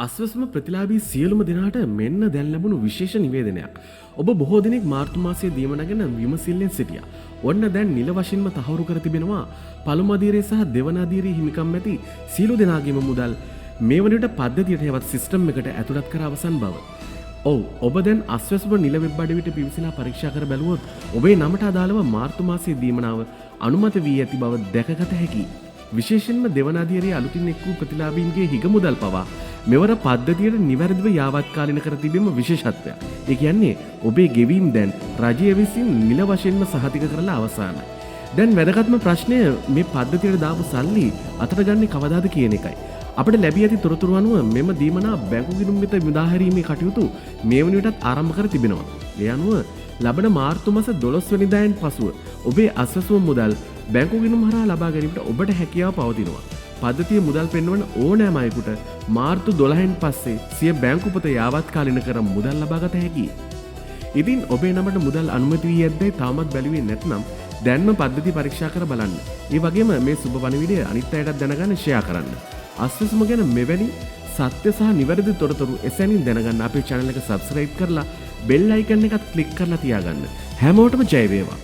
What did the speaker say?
අස්වැස්ම ප්‍රතිලාභී සියලුම දෙනාට මෙන්න දැන් ලැබුණු විශේෂ නිවේදනයක්. ඔබ බොහෝ දිනෙක මාර්තු මාසයේ දීමනගෙන විමසිල්ලෙන් සිටියා. ඔන්න දැන් නිල වශයෙන්ම තහවුරු කර තිබෙනවා පළමු අදියරේ සහ දෙවන අදියරේ හිමිකම් ඇති සියලු දෙනාගේම මුදල් මේ වන විට පද්ධතියට හෙවත් සිස්ටම් එකට ඇතුළත් කර අවසන් බව. ඔබ දැන් අස්වැස්ම නිල වෙබ් අඩවියට පිවිසලා පරීක්ෂා කර බැලුවොත් ඔබේ නමට අදාළව මාර්තු මාසයේ දීමනාව අනුමත වී ඇති බව දැකගත හැකියි. විශේෂයෙන්ම දෙවන අදියරේ අලුතින් එක් වූ ප්‍රතිලාභීන්ගේ හිග මුදල් පවා මෙවර පද්ධතියට නිවැරදිව යාවත්කාලින කර තිබීම විශේෂත්වයක්. ඒ කියන්නේ ඔබේ ගෙවීම් දැන් රජය විසින් නිල වශයෙන්ම සහතික කරලා අවසానයි. දැන් වැදගත්ම ප්‍රශ්නය මේ පද්ධතියට දාපු සල්ලි අතට ගන්නේ කවදාද කියන එකයි. අපිට ලැබී ඇති තොරතුරු අනුව මෙම දීමනා බැංකු ගිණුම් වෙත මුදාහැරීමේ කටයුතු මේ වන විටත් ආරම්භ කර තිබෙනවා. ඒ අනුව ලබන මාර්තු මාස 12 වෙනිදායෙන් පසුව ඔබේ අස්වැසුම් මුදල් බැංකු ගිණුම් හරහා ලබා ගැනීමට ඔබට හැකියාව පවතිනවා. පද්ධතිය මුදල් පෙන්වන ඕනෑම අයෙකුට මාර්තු 12න් පස්සේ සිය බැංකු පොත යාවත්කාලින කර මුදල් ලබා ගත හැකියි. ඉතින් ඔබේ නමට මුදල් අනුමත වී ඇද්දයි තාමත් බැලුවේ නැත්නම් දැන්ම පද්ධතිය පරීක්ෂා කර බලන්න. ඒ වගේම මේ සුබ පණිවිඩය අනිත් අයටත් දැනගන්න ෂෙයා කරන්න. අස්වැසුම ගැන මෙවැනි සත්‍ය සහ නිවැරදි තොරතුරු එසැනින් දැනගන්න අපේ channel එක subscribe කරලා bell icon එකත් click කරලා තියාගන්න. හැමෝටම ජය වේවා.